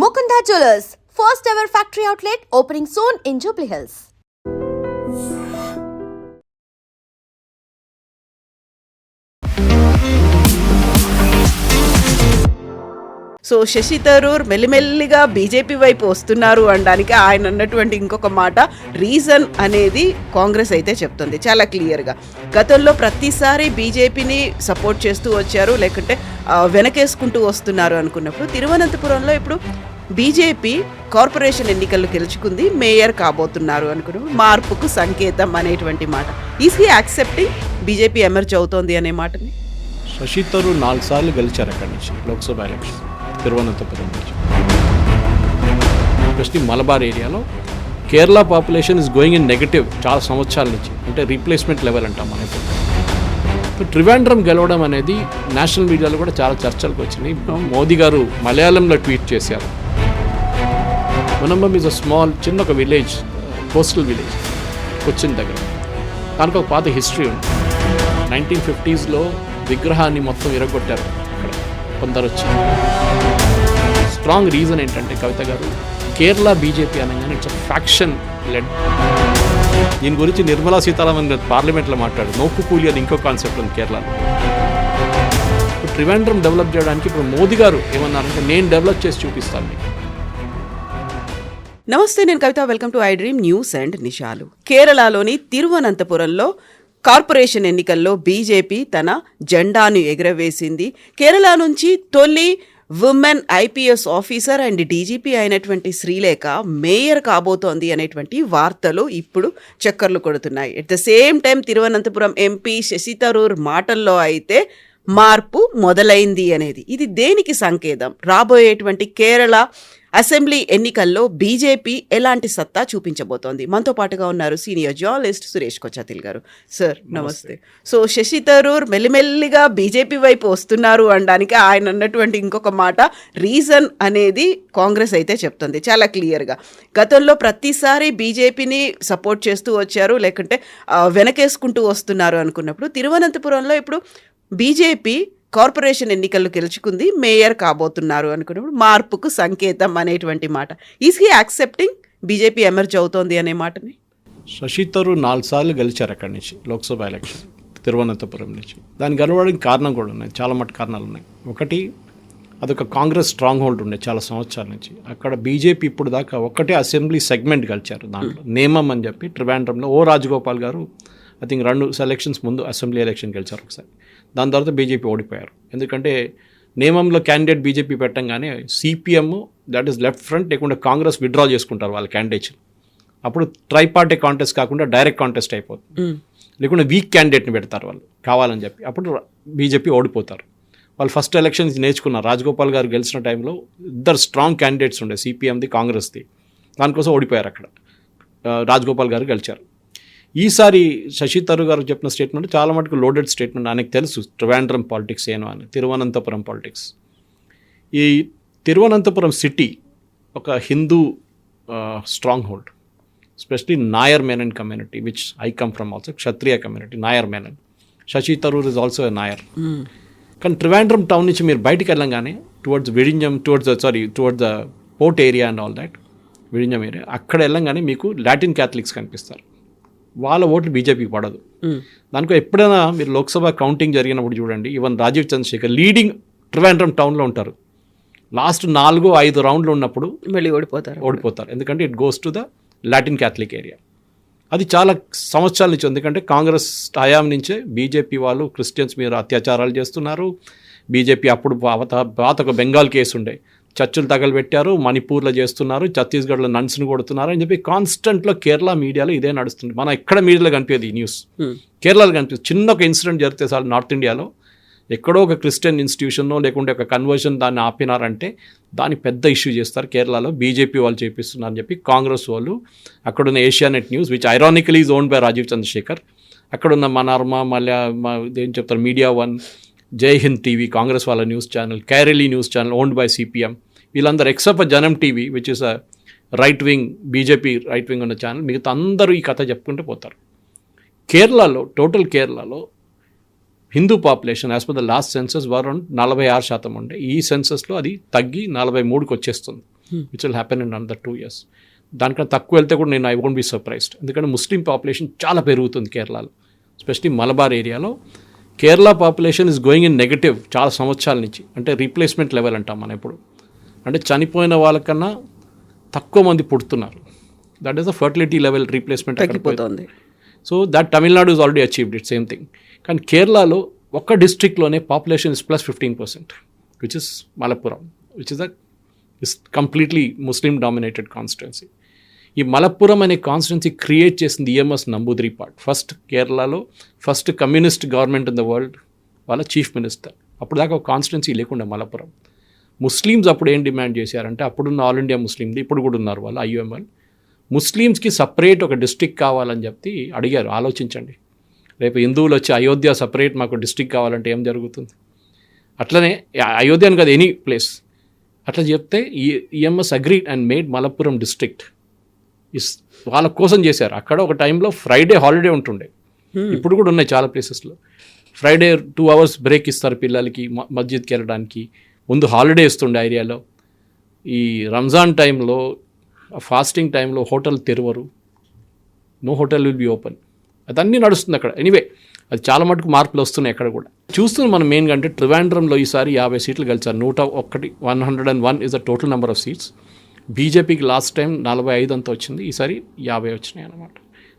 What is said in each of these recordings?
Mukunda Jewellers, first ever factory outlet opening soon in Jubilee Hills. So Shashi Tharoor మెల్లిమెల్లిగా BJP వైపు వస్తున్నారు అనడానికి ఆయన అన్నటువంటి ఇంకొక మాట రీజన్ అనేది కాంగ్రెస్ అయితే చెప్తుంది చాలా క్లియర్గా. గతంలో ప్రతిసారి బీజేపీని సపోర్ట్ చేస్తూ వచ్చారు, లేకుంటే వెనకేసుకుంటూ వస్తున్నారు అనుకున్నప్పుడు తిరువనంతపురంలో ఇప్పుడు బీజేపీ కార్పొరేషన్ ఎన్నికల్లో గెలుచుకుంది, మేయర్ కాబోతున్నారు అనుకున్నప్పుడు మార్పుకు సంకేతం అనేటువంటి మాట. Is he accepting BJP emerge అవుతోంది అనే మాటని? శశి థరూర్ 4 సార్లు గెలిచారు అక్కడి నుంచి లోక్సభ ఎలక్షన్ తిరువనంతపురం నుంచి. ఎస్పెషలీ మలబార్ ఏరియాలో Kerala population is going in negative చాలా సంవత్సరాల నుంచి, అంటే రీప్లేస్మెంట్ లెవెల్ అంటాం మనం ఇప్పుడు. ట్రివాండ్రం గెలవడం అనేది నేషనల్ మీడియాలో కూడా చాలా చర్చలకు వచ్చినాయి. మోదీ గారు మలయాళంలో ట్వీట్ చేశారు, మునంబం ఈజ్ అ స్మాల్ చిన్న ఒక విలేజ్, కోస్టల్ విలేజ్ కొచ్చిన్ దగ్గర. దానికి ఒక పాత హిస్టరీ ఉంది. 1950s విగ్రహాన్ని మొత్తం ఇరగొట్టారు అక్కడ కొందరు వచ్చి. స్ట్రాంగ్ రీజన్ ఏంటంటే కవిత గారు, కేరళ బీజేపీ అనగానే ఇట్స్ ఫ్యాక్షన్ లెడ్. దీని గురించి నిర్మలా సీతారామన్ పార్లమెంట్లో మాట్లాడు, నోకు కూలి అని ఇంకో కాన్సెప్ట్ ఉంది కేరళలో. ఇప్పుడు ట్రివాండ్రం డెవలప్ చేయడానికి ఇప్పుడు మోదీ గారు ఏమన్నారంటే నేను డెవలప్ చేసి చూపిస్తాను మీకు. నమస్తే, నేను Kavitha. Welcome to I Dream News and నిషాలు. కేరళలోని తిరువనంతపురంలో కార్పొరేషన్ ఎన్నికల్లో బీజేపీ తన జెండాను ఎగురవేసింది. కేరళ నుంచి తొలి women IPS officer and DGP అయినటువంటి శ్రీలేఖ మేయర్ కాబోతోంది అనేటువంటి వార్తలు ఇప్పుడు చక్కర్లు కొడుతున్నాయి. At the same time Thiruvananthapuram MP Shashi Tharoor మాటల్లో అయితే మార్పు మొదలైంది అనేది. ఇది దేనికి సంకేతం? రాబోయేటువంటి కేరళ అసెంబ్లీ ఎన్నికల్లో బీజేపీ ఎలాంటి సత్తా చూపించబోతోంది? మనతో పాటుగా ఉన్నారు సీనియర్ జర్నలిస్ట్ సురేష్ కొచ్చాతిల్ గారు. సార్ నమస్తే. సో శశి థరూర్ మెల్లిమెల్లిగా బీజేపీ వైపు వస్తున్నారు అనడానికి ఆయన అన్నటువంటి ఇంకొక మాట రీజన్ అనేది కాంగ్రెస్ అయితే చెప్తుంది చాలా క్లియర్గా. గతంలో ప్రతిసారి బీజేపీని సపోర్ట్ చేస్తూ వచ్చారు, లేకుంటే వెనకేసుకుంటూ వస్తున్నారు అనుకున్నప్పుడు తిరువనంతపురంలో ఇప్పుడు బీజేపీ కార్పొరేషన్ ఎన్నికల్లో గెలుచుకుంది, మేయర్ కాబోతున్నారు అనుకున్నప్పుడు మార్పుకు సంకేతం అనేటువంటి మాట. Is he accepting BJP emerge అవుతోంది అనే మాటని? శశి థరూర్ 4 సార్లు గెలిచారు అక్కడి నుంచి లోక్సభ ఎలక్షన్ తిరువనంతపురం నుంచి. దానికి గెలవడానికి కారణం కూడా ఉన్నాయి, చాలా మటు కారణాలు ఉన్నాయి. ఒకటి, అదొక కాంగ్రెస్ స్ట్రాంగ్ హోల్డ్ ఉండే చాలా సంవత్సరాల నుంచి. అక్కడ బీజేపీ ఇప్పుడు దాకా ఒకటే అసెంబ్లీ సెగ్మెంట్ గెలిచారు, దాంట్లో నేమం అని చెప్పి ట్రివాండ్రంలో ఓ రాజగోపాల్ గారు ఐ థింక్ 2 ఎలక్షన్స్ ముందు అసెంబ్లీ ఎలక్షన్ గెలిచారు ఒకసారి. దాని తర్వాత బీజేపీ ఓడిపోయారు. ఎందుకంటే నేమంలో క్యాండిడేట్ బీజేపీ పెట్టంగానే CPM that is left front లేకుండా కాంగ్రెస్ విత్డ్రా చేసుకుంటారు వాళ్ళ క్యాండిడేట్స్. అప్పుడు ట్రైపార్టీ కాంటెస్ట్ కాకుండా డైరెక్ట్ కాంటెస్ట్ అయిపోతుంది, లేకుండా వీక్ క్యాండిడేట్ని పెడతారు వాళ్ళు కావాలని చెప్పి. అప్పుడు బీజేపీ ఓడిపోతారు. వాళ్ళు ఫస్ట్ ఎలక్షన్స్ నేర్చుకున్నారు. రాజగోపాల్ గారు గెలిచిన టైంలో 2 స్ట్రాంగ్ క్యాండిడేట్స్ ఉండే, సిపిఎంది కాంగ్రెస్ది. దానికోసం ఓడిపోయారు అక్కడ. రాజగోపాల్ గారు గెలిచారు. ఈసారి శశి థరూర్ గారు చెప్పిన స్టేట్మెంట్ చాలా మటుకు లోడెడ్ స్టేట్మెంట్. ఆయనకు తెలుసు ట్రివాండ్రం పాలిటిక్స్ ఏనో అని, తిరువనంతపురం పాలిటిక్స్. ఈ తిరువనంతపురం సిటీ ఒక Hindu stronghold, especially Nair Menon community which I come from also, Kshatriya community Nair Menon. Shashi Tharoor is also a Nair. కానీ ట్రివాండ్రం టౌన్ నుంచి మీరు బయటికి వెళ్ళంగానే towards Vizhinjam, towards the port area and all that, Vizhinjam area, అక్కడ వెళ్ళంగానే మీకు లాటిన్ క్యాథలిక్స్ కనిపిస్తారు. వాళ్ళ ఓట్లు బీజేపీకి పడదు. దానికో ఎప్పుడైనా మీరు లోక్సభ కౌంటింగ్ జరిగినప్పుడు చూడండి, ఈవెన్ రాజీవ్ చంద్రశేఖర్ లీడింగ్ ట్రివాండ్రం టౌన్లో ఉంటారు. లాస్ట్ 4-5 రౌండ్లు ఉన్నప్పుడు మళ్ళీ ఓడిపోతారు. ఎందుకంటే it goes to the Latin Catholic area. అది చాలా సంవత్సరాల నుంచి, ఎందుకంటే కాంగ్రెస్ హయాం నుంచే బీజేపీ వాళ్ళు క్రిస్టియన్స్ మీద అత్యాచారాలు చేస్తున్నారు. బీజేపీ అప్పుడు పాత ఒక బెంగాల్ కేసు ఉండే, చర్చలు తగలబెట్టారు, మణిపూర్లో చేస్తున్నారు, ఛత్తీస్గఢ్లో నన్స్ను కొడుతున్నారు అని చెప్పి కాన్స్టెంట్లో కేరళ మీడియాలో ఇదే నడుస్తుంది. మనం ఎక్కడ మీడియాలో కనిపించేది ఈ న్యూస్, కేరళలో కనిపిస్తుంది. చిన్న ఒక ఇన్సిడెంట్ జరిగితే చాలు నార్త్ ఇండియాలో, ఎక్కడో ఒక క్రిస్టియన్ ఇన్స్టిట్యూషన్నో లేకుంటే ఒక కన్వర్షన్ దాన్ని ఆపినారంటే దాన్ని పెద్ద ఇష్యూ చేస్తారు. కేరళలో బీజేపీ వాళ్ళు చేపిస్తున్నారు అని చెప్పి కాంగ్రెస్ వాళ్ళు, అక్కడున్న Asianet news which ironically is owned by Rajeev Chandrasekhar, అక్కడున్న మనర్మ, మళ్ళీ ఏం చెప్తారు మీడియా వన్, జై హింద్ టీవీ కాంగ్రెస్ వాళ్ళ news channel, Kairali news channel owned by CPM, వీళ్ళందరూ except Janam TV which is a right wing, BJP right wing ఉన్న ఛానల్, మిగతా అందరూ ఈ కథ చెప్పుకుంటూ పోతారు. కేరళలో టోటల్ కేరళలో Hindu population as per the last census around 46% ఉండే. ఈ సెన్సస్లో అది తగ్గి 43కి వచ్చేస్తుంది. Which will happen in another 2 years. దానికన్నా తక్కువ వెళ్తే కూడా నేను ఐ వోంట్ బి సర్ప్రైజ్డ్. ఎందుకంటే ముస్లిం పాపులేషన్ చాలా పెరుగుతుంది కేరళలో, ఎస్పెషలీ మలబార్ ఏరియాలో. Kerala population is going in negative చాలా సంవత్సరాల నుంచి. అంటే రీప్లేస్మెంట్ లెవెల్ అంటాం మనం ఇప్పుడు. అంటే చనిపోయిన వాళ్ళకన్నా తక్కువ మంది పుడుతున్నారు. That is the fertility level replacement తగ్గిపోతుంది. So that Tamil Nadu is already achieved it same thing. కానీ కేరళలో ఒక్క డిస్ట్రిక్ట్లోనే population is +15%, which is Malappuram, which is is completely Muslim dominated constituency. ఈ మలప్పురం అనే కాన్స్టిట్యున్సీ క్రియేట్ చేసింది ఈఎంఎస్ నంబూద్రిపాడ్. ఫస్ట్ కేరళలో first communist government in the world, వాళ్ళ చీఫ్ మినిస్టర్. అప్పుడు దాకా ఒక కాన్స్టిట్యున్సీ లేకుండా మలప్పురం. ముస్లిమ్స్ అప్పుడు ఏం డిమాండ్ చేశారంటే, అప్పుడున్న ఆల్ ఇండియా ముస్లింలు ఇప్పుడు కూడా ఉన్నారు వాళ్ళు, ఐయుఎంఎల్, ముస్లిమ్స్కి సపరేట్ ఒక డిస్ట్రిక్ట్ కావాలని చెప్పి అడిగారు. ఆలోచించండి, రేపు హిందువులు వచ్చి అయోధ్య సపరేట్ మాకు డిస్ట్రిక్ట్ కావాలంటే ఏం జరుగుతుంది? అట్లనే అయోధ్య అని కాదు, ఎనీ ప్లేస్ అట్లా చెప్తే EMS agreed and made Malappuram district. వాళ్ళ కోసం చేశారు. అక్కడ ఒక టైంలో ఫ్రైడే హాలిడే ఉంటుండే, ఇప్పుడు కూడా ఉన్నాయి చాలా ప్లేసెస్లో. ఫ్రైడే 2 hours బ్రేక్ ఇస్తారు పిల్లలకి మస్జిద్కి వెళ్ళడానికి. ముందు హాలిడే ఇస్తుండే ఏరియాలో. ఈ రంజాన్ టైంలో, ఫాస్టింగ్ టైంలో హోటల్ తెరవరు, no hotel will be open. అదన్నీ నడుస్తుంది అక్కడ. ఎనీవే అది చాలా మటుకు మార్పులు వస్తున్నాయి అక్కడ కూడా. చూస్తున్నాం మనం మెయిన్గా అంటే ట్రివాండ్రంలో ఈసారి 50 సీట్లు గెలిచారు. 101 is the total number of seats. బీజేపీకి లాస్ట్ టైం 45 అంతా వచ్చింది, ఈసారి 50 వచ్చినాయి అన్నమాట.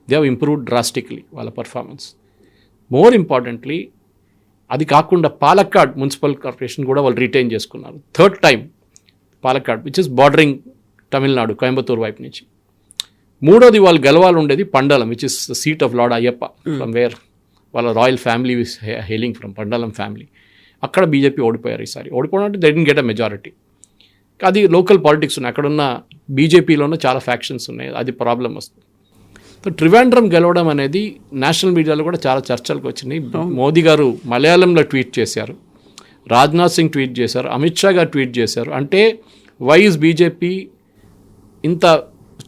దే హ్యావ్ ఇంప్రూవ్డ్ డ్రాస్టిక్లీ వాళ్ళ పర్ఫార్మెన్స్. మోర్ ఇంపార్టెంట్లీ అది కాకుండా పాలక్కాడ్ మున్సిపల్ కార్పొరేషన్ కూడా వాళ్ళు రిటైన్ చేసుకున్నారు. 3rd time Palakkad, which is bordering Tamil Nadu, Coimbatore వైపు నుంచి. 3వది వాళ్ళు గెలవాలి ఉండేది Pandalam, which is the seat of Lord Ayyappa, from where వాళ్ళ royal family is hailing from Pandalam family. అక్కడ బీజేపీ ఓడిపోయారు ఈసారి. ఓడిపోవడం అంటే they didn't get a majority. అది లోకల్ పాలిటిక్స్ ఉన్నాయి, అక్కడున్న బీజేపీలోనే చాలా ఫ్యాక్షన్స్ ఉన్నాయి, అది ప్రాబ్లం వస్తుంది. సో ట్రివాండ్రం గెలవడం అనేది నేషనల్ మీడియాలో కూడా చాలా చర్చలకు వచ్చినాయి. మోదీ గారు మలయాళంలో ట్వీట్ చేశారు, రాజ్నాథ్ సింగ్ ట్వీట్ చేశారు, అమిత్ షా గారు ట్వీట్ చేశారు. అంటే వై ఇస్ బీజేపీ ఇంత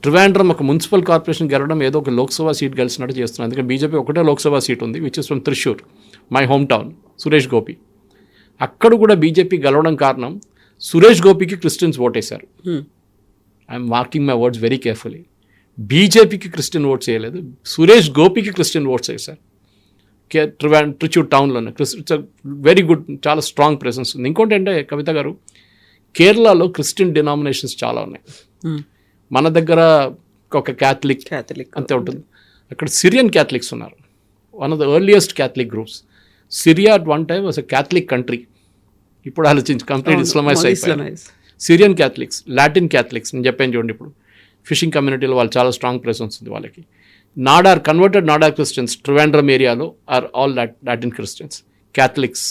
ట్రివాండ్రం ఒక మున్సిపల్ కార్పొరేషన్ గెలవడం ఏదో ఒక లోక్సభ సీట్ గెలిచినట్టు చేస్తున్నారు. ఎందుకంటే బీజేపీ ఒకటే లోక్సభ సీట్ ఉంది, which is from Thrissur, my home town, Suresh Gopi. అక్కడ కూడా బీజేపీ గెలవడం కారణం సురేష్ గోపికి క్రిస్టియన్స్ ఓటేశారు. I'm marking my words very carefully. బీజేపీకి క్రిస్టియన్ ఓట్స్ వేయలేదు, సురేష్ గోపికి క్రిస్టియన్ ఓట్స్ వేశారు. త్రిచూర్ టౌన్లోనే ఇట్స్ వెరీ గుడ్, చాలా స్ట్రాంగ్ ప్రెసెన్స్ ఉంది. ఇంకోటి అంటే కవిత గారు, కేరళలో క్రిస్టియన్ డినామినేషన్స్ చాలా ఉన్నాయి. మన దగ్గర ఒక క్యాథలిక్ అంతే ఉంటుంది, అక్కడ సిరియన్ క్యాథలిక్స్ ఉన్నారు. One of the earliest Catholic groups. Syria at one time was a Catholic country. ఇప్పుడు ఆలోచించి కంప్లీట్ ఇస్లామైజ్ అయిపోయారు. సిరియన్ క్యాథలిక్స్, లాటిన్ క్యాథలిక్స్ నేను చెప్పాను చూడండి. ఇప్పుడు ఫిషింగ్ కమ్యూనిటీలో వాళ్ళు చాలా స్ట్రాంగ్ ప్రెసెన్స్ ఉంది వాళ్ళకి. నాడార్ కన్వర్టెడ్ నాడార్ క్రిస్టియన్స్ ట్రివాండ్రం ఏరియాలో are all Latin Christians. Catholics,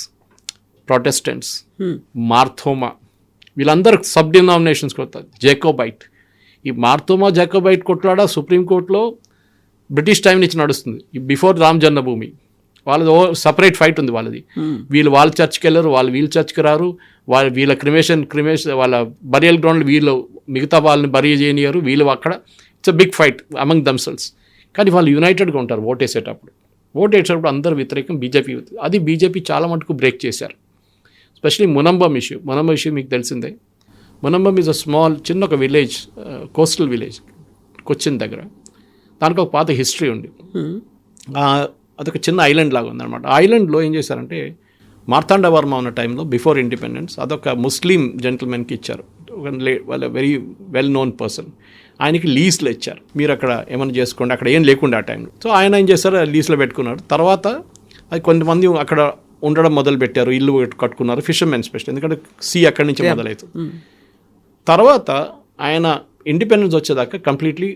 Protestants, Marthoma, వీళ్ళందరూ సబ్ డినామినేషన్స్ కొడతారు. జేకోబైట్. ఈ మార్థోమా జాకోబైట్ కొట్లాడ సుప్రీంకోర్టులో బ్రిటిష్ టైం నుంచి నడుస్తుంది, బిఫోర్ రామ్ జన్మభూమి. వాళ్ళది సపరేట్ ఫైట్ ఉంది వాళ్ళది. వీళ్ళు వాళ్ళ చర్చ్కి వెళ్ళరు, వాళ్ళు వీళ్ళ చర్చ్కి రారు. వీళ్ళ క్రిమేషన్ వాళ్ళ బరియల్ గ్రౌండ్లో వీళ్ళు మిగతా వాళ్ళని బరీ చేయనియరు, వీళ్ళు అక్కడ. It's a big fight among themselves. కానీ వాళ్ళు యునైటెడ్గా ఉంటారు ఓటేసేటప్పుడు. ఓటేసేటప్పుడు అందరు వ్యతిరేకం, బీజేపీ. అది బీజేపీ చాలా మటుకు బ్రేక్ చేశారు. ఎస్పెషలీ మునంబం ఇష్యూ మీకు తెలిసిందే. మునంబం ఈజ్ అ స్మాల్, చిన్న ఒక విలేజ్, కోస్టల్ విలేజ్, కొచ్చిన్ దగ్గర. దానికి ఒక పాత హిస్టరీ ఉంది. అదొక చిన్న ఐలాండ్ లాగా ఉందన్నమాట. ఐలాండ్లో ఏం చేశారంటే, మార్తాండ వర్మ ఉన్న టైంలో బిఫోర్ ఇండిపెండెన్స్ అదొక ముస్లిం జెంటిల్మెన్కి ఇచ్చారు. వాళ్ళ వెరీ వెల్ నోన్ పర్సన్. ఆయనకి లీజ్లో ఇచ్చారు, మీరు అక్కడ ఏమైనా చేసుకోండి, అక్కడ ఏం లేకుండా ఆ టైంలో. సో ఆయన ఏం చేశారు, లీజ్లో పెట్టుకున్నారు. తర్వాత అది కొంతమంది అక్కడ ఉండడం మొదలు పెట్టారు, ఇల్లు కట్టుకున్నారు, ఫిషర్మెన్ స్పెషల్, ఎందుకంటే సీ అక్కడి నుంచి మొదలవుతుంది. తర్వాత ఆయన ఇండిపెండెన్స్ వచ్చేదాకా కంప్లీట్లీ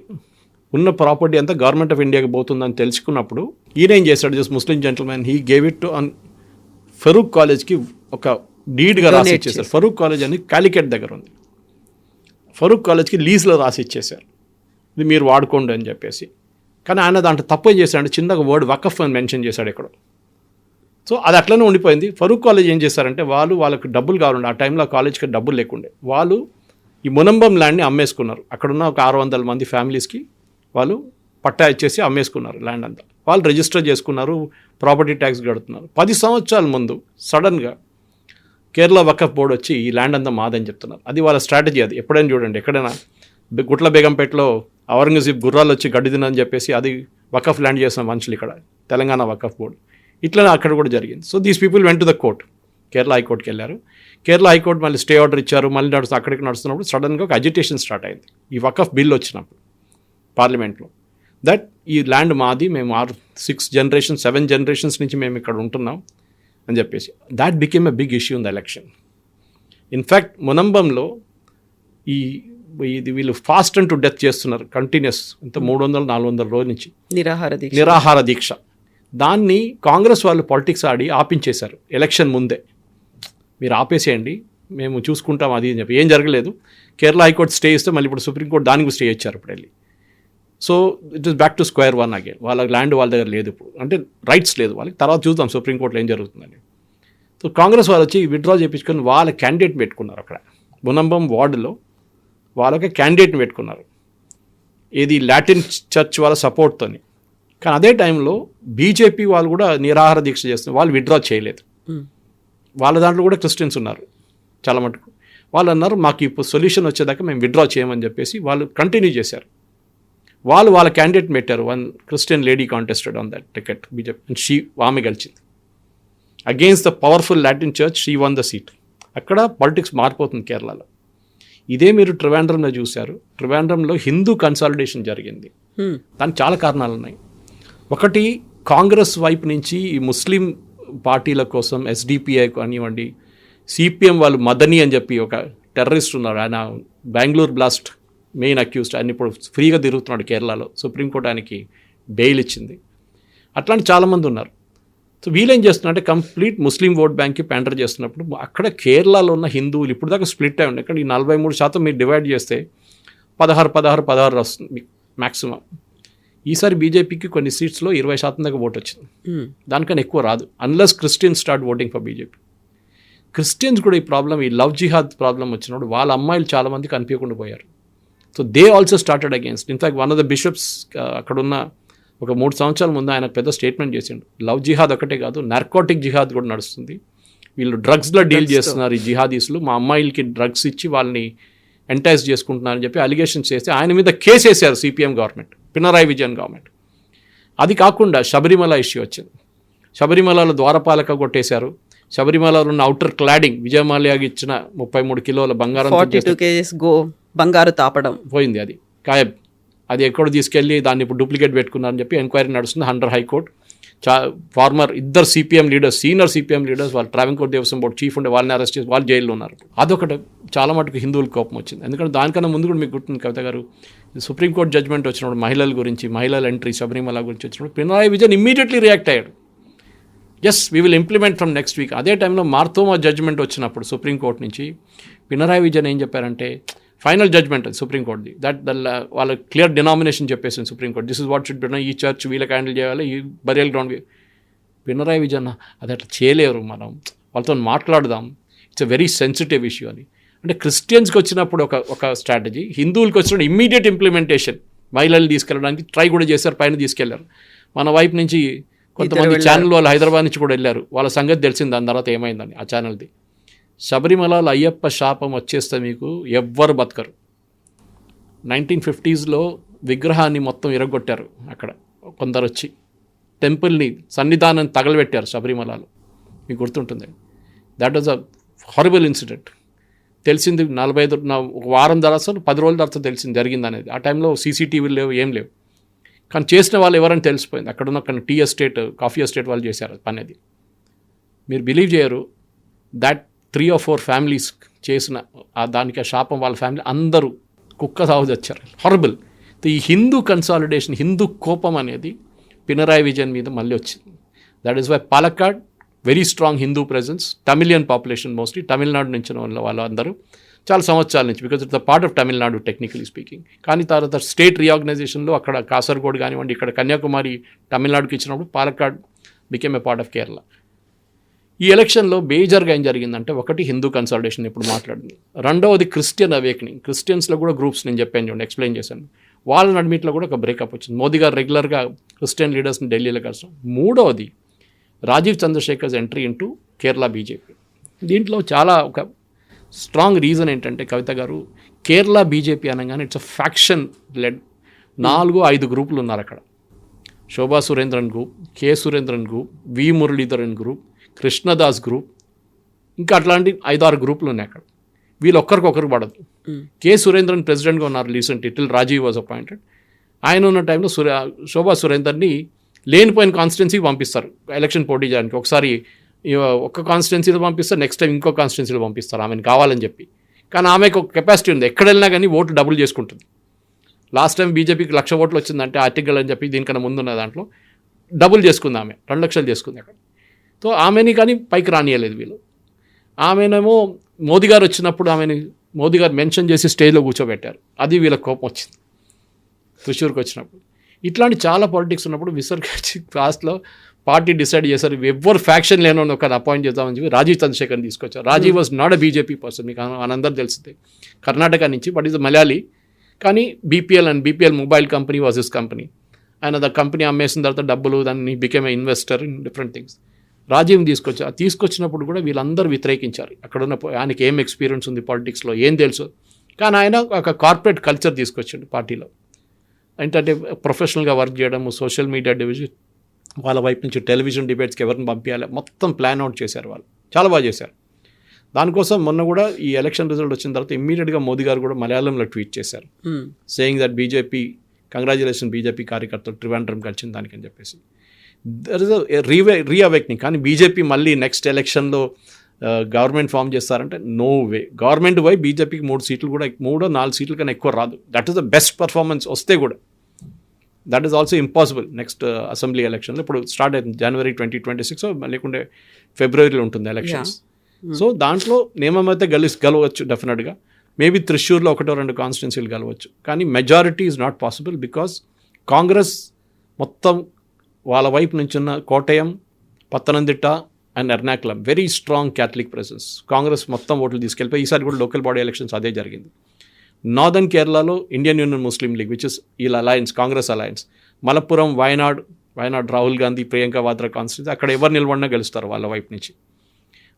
ఉన్న ప్రాపర్టీ అంతా గవర్నమెంట్ ఆఫ్ ఇండియాకి పోతుందని తెలుసుకున్నప్పుడు ఈయన ఏం చేశాడు, just Muslim gentleman, he gave it to Farook కాలేజ్కి ఒక డీడ్గా రాసి ఇచ్చేసారు. ఫరూక్ కాలేజ్ అని కాలికెట్ దగ్గర ఉంది. ఫరూక్ కాలేజ్కి లీజ్లో రాసి ఇచ్చేశారు, ఇది మీరు వాడుకోండి అని చెప్పేసి. కానీ ఆయన దాంట్లో తప్పు ఏం చేశాడంటే, చిన్నగా వర్డ్ వకఫ్ అని మెన్షన్ చేశాడు ఇక్కడ. సో అది అట్లనే ఉండిపోయింది. ఫరూక్ కాలేజ్ ఏం చేశారంటే, వాళ్ళకి డబ్బులు కావాలండి, ఆ టైంలో కాలేజ్కి డబ్బులు లేకుండే, వాళ్ళు ఈ మునంబం ల్యాండ్ని అమ్మేసుకున్నారు. అక్కడున్న ఒక 600 మంది ఫ్యామిలీస్కి వాళ్ళు పట్టా ఇచ్చేసి అమ్మేసుకున్నారు ల్యాండ్ అంతా. వాళ్ళు రిజిస్టర్ చేసుకున్నారు, ప్రాపర్టీ ట్యాక్స్ కడుతున్నారు. 10 సంవత్సరాల ముందు సడన్గా కేరళ వకఫ్ బోర్డు వచ్చి ఈ ల్యాండ్ అంతా మాదని చెప్తున్నారు. అది వాళ్ళ స్ట్రాటజీ. అది ఎప్పుడైనా చూడండి, ఎక్కడైనా గుట్ల బేగంపేటలో ఔరంగజీబ్ గుర్రాలు వచ్చి గడ్డి తినని చెప్పేసి అది వకఫ్ ల్యాండ్ చేసిన మనుషులు ఇక్కడ తెలంగాణ వకఫ్ బోర్డు. ఇట్లా అక్కడ కూడా జరిగింది. So these people went to the court. Kerala హైకోర్టుకి వెళ్ళారు. కేరళ హైకోర్టు మళ్ళీ స్టే ఆర్డర్ ఇచ్చారు. మళ్ళీ అక్కడికి నడుస్తున్నప్పుడు సడన్గా ఒక అజిటేషన్ స్టార్ట్ అయింది ఈ వకఫ్ బిల్ వచ్చినప్పుడు పార్లమెంట్లో. దట్ ఈ ల్యాండ్ మాది, మేము 7 generations నుంచి మేము ఇక్కడ ఉంటున్నాం అని చెప్పేసి. That became a big issue in the election. In fact మునంబంలో ఇది వీళ్ళు ఫాస్ట్ అండ్ టు డెత్ చేస్తున్నారు కంటిన్యూస్. ఇంత 300-400 రోజుల నుంచి నిరాహార దీక్ష. దాన్ని కాంగ్రెస్ వాళ్ళు పాలిటిక్స్ ఆడి ఆపించేశారు ఎలక్షన్ ముందే. మీరు ఆపేసేయండి, మేము చూసుకుంటాం అది అని చెప్పి. ఏం జరగలేదు. కేరళ హైకోర్టు స్టే ఇస్తే మళ్ళీ ఇప్పుడు సుప్రీంకోర్టు దానికి స్టే ఇచ్చారు ఇప్పుడు వెళ్ళి. So it is back to square one again. వాళ్ళ ల్యాండ్ వాళ్ళ దగ్గర లేదు ఇప్పుడు, అంటే రైట్స్ లేదు వాళ్ళకి. తర్వాత చూద్దాం సుప్రీంకోర్టులో ఏం జరుగుతుందని. సో కాంగ్రెస్ వాళ్ళు వచ్చి విత్డ్రా చేయించుకొని వాళ్ళ క్యాండిడేట్ పెట్టుకున్నారు అక్కడ మునంబం వార్డులో. వాళ్ళకి క్యాండిడేట్ని పెట్టుకున్నారు, ఇది లాటిన్ చర్చ్ వాళ్ళ సపోర్ట్తోని. కానీ అదే టైంలో బీజేపీ వాళ్ళు కూడా నిరాహార దీక్ష చేస్తున్నారు. వాళ్ళు విత్డ్రా చేయలేదు. వాళ్ళ దాంట్లో కూడా క్రిస్టియన్స్ ఉన్నారు చాలా మటుకు. వాళ్ళు అన్నారు మాకు ఇప్పుడు సొల్యూషన్ వచ్చేదాకా మేము విత్డ్రా చేయమని చెప్పేసి వాళ్ళు కంటిన్యూ చేశారు. వాళ్ళ క్యాండిడేట్ పెట్టారు. 1 Christian lady contested on that ticket BJP. ఆమె గెలిచింది against the powerful Latin church. She won the seat. అక్కడ పాలిటిక్స్ మారిపోతుంది కేరళలో. ఇదే మీరు ట్రివాండ్రంలో చూశారు. ట్రివాండ్రంలో హిందూ కన్సాలిడేషన్ జరిగింది. దానికి చాలా కారణాలు ఉన్నాయి. ఒకటి, కాంగ్రెస్ వైపు నుంచి ఈ ముస్లిం పార్టీల కోసం ఎస్డిపిఐ కానివ్వండి, సిపిఎం వాళ్ళు మదనీ అని చెప్పి ఒక టెర్రరిస్ట్ ఉన్నారు, ఆయన బెంగళూరు బ్లాస్ట్ మెయిన్ అక్యూజ్డ్. ఆయన ఇప్పుడు ఫ్రీగా తిరుగుతున్నాడు కేరళలో. సుప్రీంకోర్టు ఆయనకి బెయిల్ ఇచ్చింది. అట్లాంటి చాలామంది ఉన్నారు. సో వీళ్ళేం చేస్తున్నారంటే కంప్లీట్ ముస్లిం ఓట్ బ్యాంక్కి ప్యాండర్ చేస్తున్నప్పుడు అక్కడ కేరళలో ఉన్న హిందువులు ఇప్పుడు దాకా స్ప్లిట్ అయి ఉండే. ఇక్కడ ఈ 43% మీరు డివైడ్ చేస్తే 16 వస్తుంది మ్యాక్సిమం. ఈసారి బీజేపీకి కొన్ని సీట్స్లో 20% దాకా ఓటు వచ్చింది. దానికన్నా ఎక్కువ రాదు unless Christians start voting for BJP. Christians కూడా ఈ ప్రాబ్లం, ఈ లవ్ జిహాద్ ప్రాబ్లం వచ్చినప్పుడు వాళ్ళ అమ్మాయిలు చాలామంది కనిపించకుండా పోయారు. So they also started against. In fact one of the bishops అక్కడున్న ఒక 3 సంవత్సరాల ముందు ఆయన పెద్ద స్టేట్మెంట్ చేసిండు, లవ్ జిహాద్ ఒకటే కాదు నార్కోటిక్ జిహాద్ కూడా నడుస్తుంది, వీళ్ళు డ్రగ్స్లో డీల్ చేస్తున్నారు ఈ జిహాదీస్లు, మా అమ్మాయిలకి డ్రగ్స్ ఇచ్చి వాళ్ళని ఎంటైజ్ చేసుకుంటున్నారని చెప్పి అలిగేషన్స్ చేస్తే ఆయన మీద కేసు వేశారు CPM government, Pinarayi Vijayan government. అది కాకుండా శబరిమల ఇష్యూ వచ్చింది. శబరిమలలో ద్వారపాలక కొట్టేశారు. శబరిమలలో ఉన్న అవుటర్ క్లాడింగ్ విజయమాల్యాకి ఇచ్చిన 33 కిలోల బంగారం 42 kgs బంగారు తాపడం పోయింది. అది గాయబ్. అది ఎక్కడ తీసుకెళ్ళి దాన్ని ఇప్పుడు డూప్లికేట్ పెట్టుకున్నారని చెప్పి ఎంక్వైరీ నడుస్తుంది under high court. Former 2 CPM leaders, senior CPM leaders, వాళ్ళు ట్రావెంకోర్ దేవస్వం బోర్డు చీఫ్ ఉండే వాళ్ళని అరెస్ట్ చేసి వాళ్ళు జైల్లో ఉన్నారు. అదొకటి చాలా మటుకు హిందువులకు కోపం వచ్చింది. ఎందుకంటే దానికన్నా ముందు కూడా మీకు గుర్తుంది కవిత గారు, సుప్రీంకోర్టు జడ్జ్మెంట్ వచ్చినప్పుడు మహిళల గురించి, మహిళల ఎంట్రీ శబరిమల గురించి వచ్చినప్పుడు పినరాయి విజయన్ ఇమ్మీడియట్లీ రియాక్ట్ అయ్యాడు. Yes we will implement from next week. అదే టైంలో మార్తోమా జడ్జ్మెంట్ వచ్చినప్పుడు సుప్రీంకోర్టు నుంచి పినరాయి విజయన్ ఏం చెప్పారంటే, ఫైనల్ జడ్జ్మెంట్ అది సుప్రీంకోర్టుది, దట్ వాళ్ళ క్లియర్ డినామినేషన్ చెప్పేసింది supreme court, this is what should be done, ఈ చర్చ్ వీళ్ళకి హ్యాండిల్ చేయాలి, ఈ బరియల్ గ్రౌండ్. పినరాయి విజయన్ అది అట్లా చేయలేరు, మనం వాళ్ళతో మాట్లాడదాం, it's a very sensitive issue అని. అంటే క్రిస్టియన్స్కి వచ్చినప్పుడు ఒక స్ట్రాటజీ, హిందువులకి వచ్చినప్పుడు ఇమ్మీడియట్ ఇంప్లిమెంటేషన్, మహిళలు తీసుకెళ్ళడానికి ట్రై కూడా చేశారు, పైన తీసుకెళ్లారు. మన వైపు నుంచి కొంతమంది ఛానల్ వాళ్ళు హైదరాబాద్ నుంచి కూడా వెళ్ళారు, వాళ్ళ సంగతి తెలిసింది దాని తర్వాత ఏమైందని ఆ ఛానల్ది. శబరిమలలో అయ్యప్ప శాపం వచ్చేస్తే మీకు ఎవ్వరు బతకరు. 1950s విగ్రహాన్ని మొత్తం ఇరగొట్టారు అక్కడ కొందరు వచ్చి, టెంపుల్ని సన్నిధానాన్ని తగలబెట్టారు శబరిమలలో, మీకు గుర్తుంటుంది. That was a horrible incident. తెలిసింది 45 ఒక వారం తర్వాత 10 రోజుల తర్వాత తెలిసింది జరిగింది అనేది. ఆ టైంలో సీసీటీవీలు లేవు, ఏం లేవు. కానీ చేసిన వాళ్ళు ఎవరని తెలిసిపోయింది. అక్కడున్న టీ ఎస్టేట్, కాఫీ ఎస్టేట్ వాళ్ళు చేశారు పని. అది మీరు బిలీవ్ చేయరు, దాట్ 3 or 4 ఫ్యామిలీస్ చేసిన దానికి ఆ శాపం, వాళ్ళ ఫ్యామిలీ అందరూ కుక్క సాగు తెచ్చారు. హారబుల్. ఈ హిందూ కన్సాలిడేషన్, హిందూ కోపం అనేది పినరాయి విజయన్ మీద మళ్ళీ వచ్చింది. That is why Palakkad very strong Hindu presence, Tamilian population mostly, Tamil Nadu నుంచి వాళ్ళందరూ చాలా సంవత్సరాల నుంచి, because it's the part of Tamil Nadu technically speaking. కానీ తర్వాత స్టేట్ రీఆర్గనైజేషన్లో అక్కడ కాసర్గోడ్ కానివ్వండి, ఇక్కడ కన్యాకుమారి తమిళనాడుకి ఇచ్చినప్పుడు Palakkad became a part of Kerala. ఈ ఎలక్షన్లో మేజర్గా ఏం జరిగిందంటే, ఒకటి హిందూ కన్సాలిడేషన్ ఇప్పుడు మాట్లాడింది, రెండవది క్రిస్టియన్ అవేకనింగ్. క్రిస్టియన్స్లో కూడా గ్రూప్స్ నేను చెప్పాను చూడండి, ఎక్స్ప్లెయిన్ చేశాను, వాళ్ళ నడిమిట్లో కూడా ఒక బ్రేకప్ వచ్చింది. మోదీ గారు రెగ్యులర్గా క్రిస్టియన్ లీడర్స్ని ఢిల్లీలో కలిసాం. మూడవది Rajeev Chandrasekhar's entry into Kerala BJP. దీంట్లో చాలా ఒక స్ట్రాంగ్ రీజన్ ఏంటంటే కవిత గారు, కేరళ బీజేపీ అనగానే ఇట్స్ అ ఫ్యాక్షన్ లెడ్. 4-5 గ్రూపులు ఉన్నారు అక్కడ. Shobha Surendran group, K Surendran group, V Muraleedharan group, Krishnadas group, ఇంకా అట్లాంటి 5-6 గ్రూపులు ఉన్నాయి అక్కడ. వీళ్ళు ఒక్కరికొకరు పడదు. కె సురేంద్రన్ ప్రెసిడెంట్గా ఉన్నారు recent, till Rajeev was appointed. ఆయన ఉన్న టైంలో శోభా సురేందర్ని లేనిపోయిన కాన్స్టిట్యున్సీకి పంపిస్తారు ఎలక్షన్ పోటీ చేయడానికి. ఒకసారి ఒక్క కాన్స్టిట్యున్సీలో పంపిస్తారు, నెక్స్ట్ టైం ఇంకో కాన్స్టిట్యున్సీలో పంపిస్తారు ఆమెను కావాలని చెప్పి. కానీ ఆమెకు ఒక కెపాసిటీ ఉంది, ఎక్కడ వెళ్ళినా కానీ ఓటు డబుల్ చేసుకుంటుంది. లాస్ట్ టైం బీజేపీకి 1,00,000 ఓట్లు వచ్చిందంటే ఆర్టికల్ అని చెప్పి దీనికన్నా ముందున్న దాంట్లో డబుల్ చేసుకుంది ఆమె, 2 లక్షలు చేసుకుంది అక్కడ. సో ఆమెని కానీ పైకి రానియలేదు వీళ్ళు. ఆమెనేమో మోదీ గారు వచ్చినప్పుడు మోదీ గారు మెన్షన్ చేసి స్టేజ్లో కూర్చోబెట్టారు, అది వీళ్ళకి కోపం వచ్చింది త్రిశూర్కి వచ్చినప్పుడు. ఇట్లాంటి చాలా పాలిటిక్స్ ఉన్నప్పుడు విసర్గచ్చి లాస్ట్లో పార్టీ డిసైడ్ చేశారు ఎవ్వరు ఫ్యాక్షన్ లేని ఒక అపాయింట్ చేద్దామని చెప్పి రాజీవ్ చంద్రశేఖర్ని తీసుకొచ్చారు. Rajeev was not a BJP person, మీకు అనందరూ తెలిసిందే, కర్ణాటక నుంచి, బట్ ఈజ్ మలయాళీ. కానీ BPL mobile company was his company. ఆయన ద కంపెనీ అమ్మేసిన తర్వాత డబ్బులు దాన్ని became a investor in different things. రాజీవ్ని తీసుకొచ్చినప్పుడు కూడా వీళ్ళందరూ వ్యతిరేకించారు. అక్కడున్న ఆయనకి ఏం ఎక్స్పీరియన్స్ ఉంది పాలిటిక్స్లో, ఏం తెలుసు. కానీ ఆయన ఒక కార్పొరేట్ కల్చర్ తీసుకొచ్చాడు పార్టీలో. ఏంటంటే ప్రొఫెషనల్గా వర్క్ చేయడము, సోషల్ మీడియా డివిజన్, వాళ్ళ వైపు నుంచి టెలివిజన్ డిబేట్స్కి ఎవరిని పంపించాలి మొత్తం ప్లాన్ అవుట్ చేశారు వాళ్ళు, చాలా బాగా చేశారు. దానికోసం మొన్న కూడా ఈ ఎలక్షన్ రిజల్ట్ వచ్చిన తర్వాత ఇమ్మీడియట్గా మోదీ గారు కూడా మలయాళంలో ట్వీట్ చేశారు, saying that BJP congratulation BJP కార్యకర్తలు ట్రివాండ్రం కలిసిన దానికి అని చెప్పేసి. There is reawakening. కానీ బీజేపీ మళ్ళీ నెక్స్ట్ ఎలక్షన్లో గవర్నమెంట్ ఫామ్ చేస్తారంటే నో వే. గవర్నమెంట్ వై బీజేపీకి 3 సీట్లు కూడా 3-4 సీట్ల కన్నా ఎక్కువ రాదు. That is the best performance వస్తే కూడా. That is also impossible next assembly ఎలక్షన్లో. ఇప్పుడు స్టార్ట్ అవుతుంది జనవరి 2026, లేకుంటే ఫిబ్రవరిలో ఉంటుంది ఎలక్షన్స్. సో దాంట్లో నియమం అయితే గెలవచ్చు డెఫినెట్గా. మేబీ త్రిశూర్లో 1-2 కాన్స్టిట్యున్సీలు గెలవచ్చు. కానీ majority is not possible because Congress మొత్తం వాళ్ళ వైపు నుంచి ఉన్న Kottayam, Pathanamthitta and Ernakulam very strong Catholic presence. Congress మొత్తం ఓట్లు తీసుకెళ్ళిపోయి ఈసారి కూడా లోకల్ బాడీ ఎలక్షన్స్ అదే జరిగింది. నార్దర్న్ కేరళలో Indian Union Muslim League which is వీళ్ళ alliance, Congress alliance. Malappuram, Wayanad Rahul Gandhi, Priyanka Vadra constituency, అక్కడ ఎవరు నిలబడినా గెలుస్తారు వాళ్ళ వైపు నుంచి.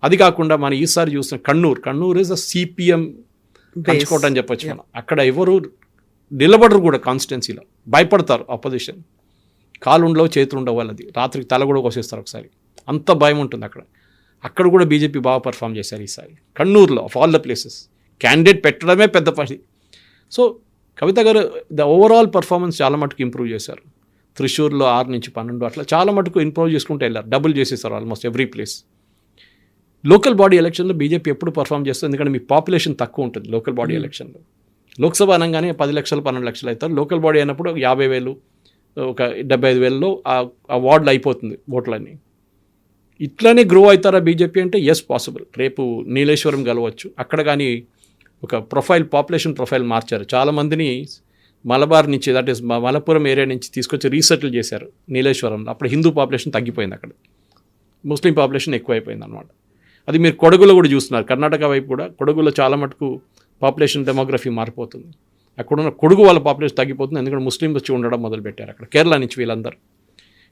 అది కాకుండా మనం ఈసారి చూసిన కన్నూర్ ఇస్ అ సిపిఎం పంచుకోవటం అని చెప్పొచ్చు మనం. అక్కడ ఎవరు నిలబడరు కూడా కాన్స్టిట్యున్సీలో, భయపడతారు ఆపోజిషన్. కాలు ఉండవు, చేతులు ఉండవు వాళ్ళది, రాత్రికి తల కూడా కోసేస్తారు ఒకసారి, అంత భయం ఉంటుంది అక్కడ కూడా బీజేపీ బాగా పర్ఫామ్ చేశారు ఈసారి కన్నూరులో. Of all the places candidate పెట్టడమే పెద్ద పని. సో కవిత గారు ద ఓవరాల్ పర్ఫార్మెన్స్ చాలా మటుకు ఇంప్రూవ్ చేశారు. త్రిశూర్లో 6-12 అట్లా చాలా మటుకు ఇంప్రూవ్ చేసుకుంటూ వెళ్ళారు, డబుల్ చేసేసారు almost every place. Local body ఎలక్షన్లో బీజేపీ ఎప్పుడు పర్ఫామ్ చేస్తుంది, ఎందుకంటే మీ పాపులేషన్ తక్కువ ఉంటుంది లోకల్ బాడీ ఎలక్షన్లో. లోక్సభ అనగానే 10 లక్షలు 12 లక్షలు అవుతారు. లోకల్ బాడీ అయినప్పుడు 50,000 ఒక 75,000లో ఆ వార్డులు అయిపోతుంది ఓట్లన్నీ. ఇట్లానే గ్రో అవుతారా బీజేపీ అంటే ఎస్ పాసిబుల్. రేపు నీలేశ్వరం గెలవచ్చు అక్కడ. కానీ ఒక పాపులేషన్ ప్రొఫైల్ మార్చారు. చాలామందిని మలబార్ నుంచి, దట్ ఈస్ మలపురం ఏరియా నుంచి తీసుకొచ్చి రీసెటిల్ చేశారు నీలేశ్వరంలో. అప్పుడు హిందూ పాపులేషన్ తగ్గిపోయింది, అక్కడ ముస్లిం పాపులేషన్ ఎక్కువైపోయింది అనమాట. అది మీరు కొడగులో కూడా చూస్తున్నారు. కర్ణాటక వైపు కూడా కొడగులో చాలా మటుకు పాపులేషన్ డెమోగ్రఫీ మారిపోతుంది. అక్కడున్న కొడుగు వాళ్ళ పాపులేషన్ తగ్గిపోతుంది, ఎందుకంటే ముస్లింస్ వచ్చి ఉండడం మొదలుపెట్టారు అక్కడ, కేరళ నుంచి వీళ్ళందరూ.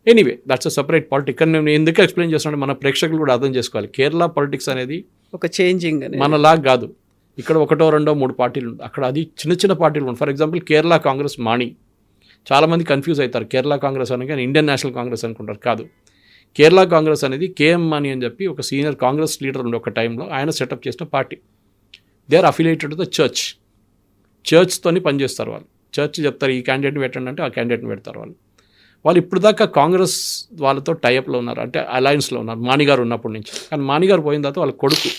Anyway that's a separate politics. కానీ నేను ఎందుకు ఎక్స్ప్లెయిన్ చేస్తున్నాను, మన ప్రేక్షకులు కూడా అర్థం చేసుకోవాలి. కేరళ పాలిటిక్స్ అనేది ఒక చేంజింగ్ మనలాగా కాదు. ఇక్కడ 1-2-3 పార్టీలు ఉంటాయి, అక్కడ అది చిన్న పార్టీలు ఉంటాయి. ఫర్ ఎగ్జాంపుల్ కేరళ కాంగ్రెస్ మాణి, చాలామంది కన్ఫ్యూజ్ అవుతారు. కేరళ కాంగ్రెస్ అని కానీ ఇండియన్ నేషనల్ కాంగ్రెస్ అనుకుంటారు, కాదు. కేరళ కాంగ్రెస్ అనేది కేఎం మాణి అని చెప్పి ఒక సీనియర్ కాంగ్రెస్ లీడర్ ఉండే ఒక టైంలో ఆయన సెటప్ చేసిన party. They are affiliated to the చర్చ్తోని పనిచేస్తారు వాళ్ళు. చర్చ్ చెప్తారు ఈ క్యాండిడేట్ని పెట్టండి అంటే ఆ క్యాండిడేట్ని పెడతారు వాళ్ళు ఇప్పుడు దాకా కాంగ్రెస్ వాళ్ళతో టైఅప్లో ఉన్నారు, అంటే అలయన్స్లో ఉన్నారు మాణిగారు ఉన్నప్పటి నుంచి. కానీ మాణిగారు పోయిన తర్వాత వాళ్ళ కొడుకు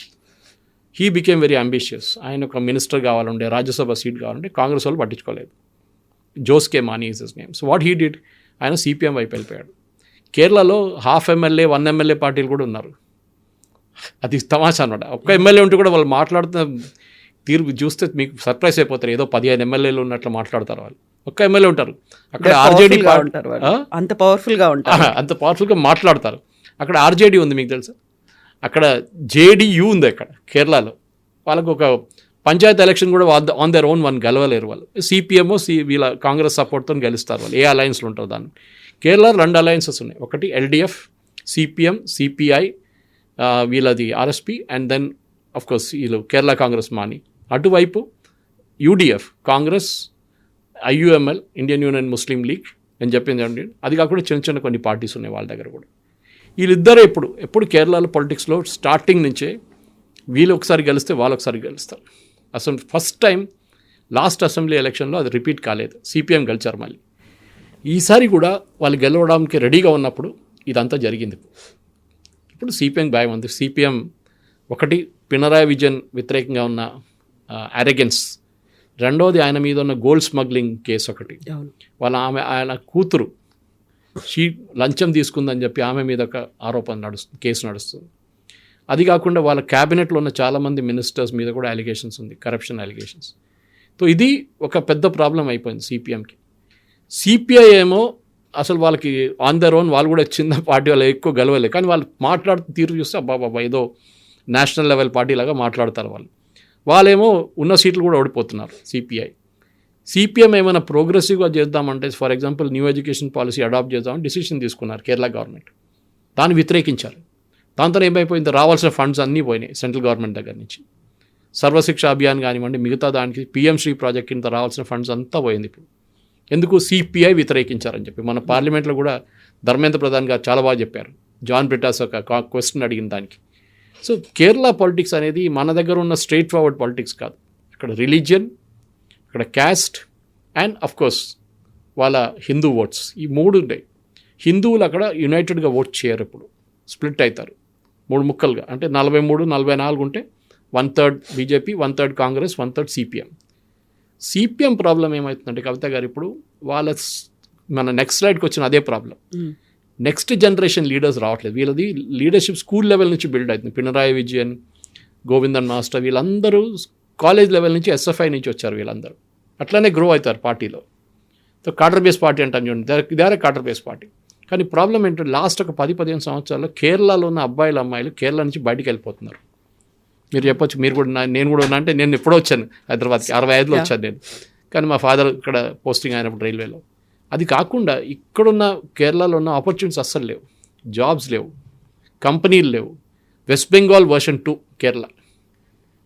హీ బికేమ్ వెరీ అంబిషియస్. ఆయన ఒక మినిస్టర్ కావాలంటే, రాజ్యసభ సీట్ కావాలంటే కాంగ్రెస్ వాళ్ళు పట్టించుకోలేదు. Jose K Mani is his name. So what he did, ఆయన సిపిఎం వైపు వెళ్ళిపోయాడు. కేరళలో 1/2 ఎమ్మెల్యే 1 ఎమ్మెల్యే పార్టీలు కూడా ఉన్నారు. అది తమాషా అనమాట. ఒక్క ఎమ్మెల్యే ఉంటే కూడా వాళ్ళు మాట్లాడుతున్న తీరు చూస్తే మీకు సర్ప్రైజ్ అయిపోతారు. ఏదో 15 ఎమ్మెల్యేలు ఉన్నట్లు మాట్లాడతారు వాళ్ళు. ఒక్క ఎమ్మెల్యే ఉంటారు అక్కడ. ఆర్జేడీ అంత పవర్ఫుల్గా ఉంటారు, అంత పవర్ఫుల్గా మాట్లాడతారు. అక్కడ ఆర్జేడీ ఉంది, మీకు తెలుసా. అక్కడ జేడీయూ ఉంది అక్కడ కేరళలో. వాళ్ళకు ఒక పంచాయత్ ఎలక్షన్ కూడా ఆన్ దర్ ఓన్ గెలవలేరు వాళ్ళు. సిపిఎంఓ వీళ్ళ కాంగ్రెస్ సపోర్ట్తో గెలుస్తారు వాళ్ళు, ఏ అలయన్స్లో ఉంటారు. దాన్ని కేరళ 2 అలయన్సెస్ ఉన్నాయి. ఒకటి ఎల్డిఎఫ్, సిపిఎం, సిపిఐ వీళ్ళది RSP and then of course వీళ్ళు కేరళ కాంగ్రెస్ మాని. అటువైపు UDF Congress, IUML Indian Union Muslim League అని చెప్పింది అండి. అది కాకుండా చిన్న చిన్న కొన్ని పార్టీస్ ఉన్నాయి వాళ్ళ దగ్గర కూడా. వీళ్ళిద్దరే ఎప్పుడు కేరళలో పొలిటిక్స్లో స్టార్టింగ్ నుంచే వీళ్ళు ఒకసారి గెలిస్తే వాళ్ళు ఒకసారి గెలుస్తారు. అసలు ఫస్ట్ టైం లాస్ట్ అసెంబ్లీ ఎలక్షన్లో అది రిపీట్ కాలేదు, సిపిఎం గెలిచారు. మళ్ళీ ఈసారి కూడా వాళ్ళు గెలవడానికి రెడీగా ఉన్నప్పుడు ఇదంతా జరిగింది. ఇప్పుడు సిపిఎం భయం ఉంది. సిపిఎం ఒకటి పినరాయి విజయన్ వ్యతిరేకంగా ఉన్న అరెగెన్స్, రెండోది ఆయన మీద ఉన్న గోల్డ్ స్మగ్లింగ్ కేసు ఒకటి, ఆయన కూతురు లంచం తీసుకుందని చెప్పి ఆమె మీద ఒక ఆరోపణ కేసు నడుస్తుంది. అది కాకుండా వాళ్ళ క్యాబినెట్లో ఉన్న చాలామంది మినిస్టర్స్ మీద కూడా అలిగేషన్స్ ఉంది, కరప్షన్ అలిగేషన్స్. సో ఇది ఒక పెద్ద ప్రాబ్లం అయిపోయింది సిపిఎంకి. సిపిఐ ఏమో అసలు వాళ్ళకి ఆన్ దర్ ఓన్, వాళ్ళు కూడా చిన్న పార్టీ వాళ్ళు ఎక్కువ గెలవలేదు, కానీ వాళ్ళు మాట్లాడుతూ తీరు చూస్తే అబ్బాబా ఏదో నేషనల్ లెవెల్ పార్టీ లాగా మాట్లాడతారు వాళ్ళేమో ఉన్న సీట్లు కూడా ఓడిపోతున్నారు. సిపిఎం ఏమైనా ప్రోగ్రెసివ్గా చేద్దామంటే, for example new education policy adopt చేద్దామని డిసిషన్ తీసుకున్నారు కేరళ గవర్నమెంట్. దాన్ని వ్యతిరేకించారు. దాంతో ఏమైపోయింది, రావాల్సిన ఫండ్స్ అన్నీ పోయినాయి సెంట్రల్ గవర్నమెంట్ దగ్గర నుంచి. సర్వశిక్ష అభియాన్ కానివ్వండి, మిగతా దానికి పిఎం శ్రీ ప్రాజెక్ట్ కింద రావాల్సిన ఫండ్స్ అంతా పోయింది. ఇప్పుడు ఎందుకు సిపిఐ వ్యతిరేకించారని చెప్పి మన పార్లమెంట్లో కూడా ధర్మేంద్ర ప్రధాన్ గారు చాలా బాగా చెప్పారు. జాన్ బ్రిటాస్ ఒక క్వశ్చన్ అడిగిన దానికి. సో కేరళ పాలిటిక్స్ అనేది మన దగ్గర ఉన్న స్ట్రైట్ ఫార్వర్డ్ పాలిటిక్స్ కాదు. అక్కడ రిలీజియన్, అక్కడ క్యాస్ట్ అండ్ అఫ్ కోర్స్ వాళ్ళ హిందూ ఓట్స్, ఈ మూడు ఉంటాయి. హిందువులు అక్కడ యునైటెడ్గా ఓట్ చేయరు, ఇప్పుడు స్ప్లిట్ అవుతారు 3 ముక్కలుగా. అంటే 43, 44 ఉంటే 1/3 BJP, 1/3 Congress, 1/3 CPM. CPM problem ఏమవుతుందంటే కవిత గారు, ఇప్పుడు మన నెక్స్ట్ స్లైడ్కి వచ్చిన అదే ప్రాబ్లం. నెక్స్ట్ జనరేషన్ లీడర్స్ రావట్లేదు. వీళ్ళది లీడర్షిప్ స్కూల్ లెవెల్ నుంచి బిల్డ్ అవుతుంది. పినరాయి విజయన్, గోవిందన్ మాస్టర్ వీళ్ళందరూ కాలేజ్ లెవెల్ నుంచి, ఎస్ఎఫ్ఐ నుంచి వచ్చారు వీళ్ళందరూ. అట్లనే గ్రో అవుతారు పార్టీలో. సో కాడర్ బేస్ పార్టీ అంటాం చూడండి, ఇదే కాడర్ బేస్ పార్టీ. కానీ ప్రాబ్లం ఏంటంటే లాస్ట్ ఒక 10-15 సంవత్సరాల్లో కేరళలో ఉన్న అబ్బాయిలు అమ్మాయిలు కేరళ నుంచి బయటికి వెళ్ళిపోతున్నారు. మీరు చెప్పొచ్చు, మీరు కూడా నేను కూడా ఉన్నా అంటే నేను ఎప్పుడో వచ్చాను హైదరాబాద్కి, 65లో వచ్చాను నేను. కానీ మా ఫాదర్ ఇక్కడ పోస్టింగ్ అయినప్పుడు రైల్వేలో. అది కాకుండా ఇక్కడున్న కేరళలో ఉన్న ఆపర్చునిటీస్ అస్సలు లేవు, జాబ్స్ లేవు, కంపెనీలు లేవు. వెస్ట్ బెంగాల్ వర్షన్ 2 కేరళ,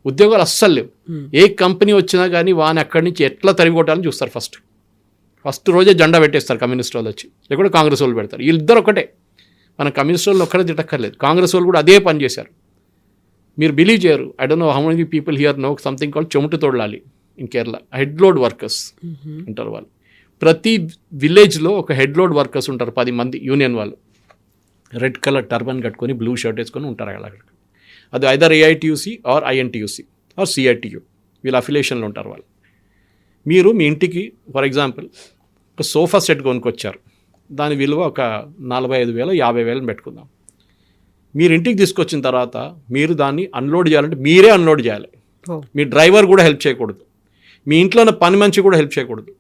ఉద్యోగాలు అస్సలు లేవు. ఏ కంపెనీ వచ్చినా కానీ వాని అక్కడి నుంచి ఎట్లా తరిగొట్టాలని చూస్తారు. ఫస్ట్ రోజే జెండా పెట్టేస్తారు కమ్యూనిస్ట్ వాళ్ళు వచ్చి, లేకుంటే కాంగ్రెస్ వాళ్ళు పెడతారు. వీళ్ళిద్దరు ఒకటే, మన కమ్యూనిస్ట్ వాళ్ళు ఒక్కడే తిట్టక్కర్లేదు, కాంగ్రెస్ వాళ్ళు కూడా అదే పని చేశారు. మీరు బిలీవ్ చేయరు, I don't know how many people here know something called చెమట తోడలాలి in Kerala. Head load workers అంటారు వాళ్ళు. ప్రతి విలేజ్లో ఒక హెడ్ లోడ్ వర్కర్స్ ఉంటారు, 10 మంది యూనియన్ వాళ్ళు. రెడ్ కలర్ టర్బన్ కట్టుకొని బ్లూ షర్ట్ వేసుకొని ఉంటారు అక్కడ. అది either AITUC or INTUC or CITU, వీళ్ళ అఫిలియేషన్లో ఉంటారు వాళ్ళు. మీరు మీ ఇంటికి ఫర్ ఎగ్జాంపుల్ ఒక సోఫా సెట్ కొనుక్కొచ్చారు, దాని విలువ ఒక 45,000 50,000 పెట్టుకుందాం. మీరు ఇంటికి తీసుకొచ్చిన తర్వాత మీరు దాన్ని అన్లోడ్ చేయాలంటే మీరే అన్లోడ్ చేయాలి. మీ డ్రైవర్ కూడా హెల్ప్ చేయకూడదు, మీ ఇంట్లో ఉన్న పని మనిషి కూడా హెల్ప్ చేయకూడదు.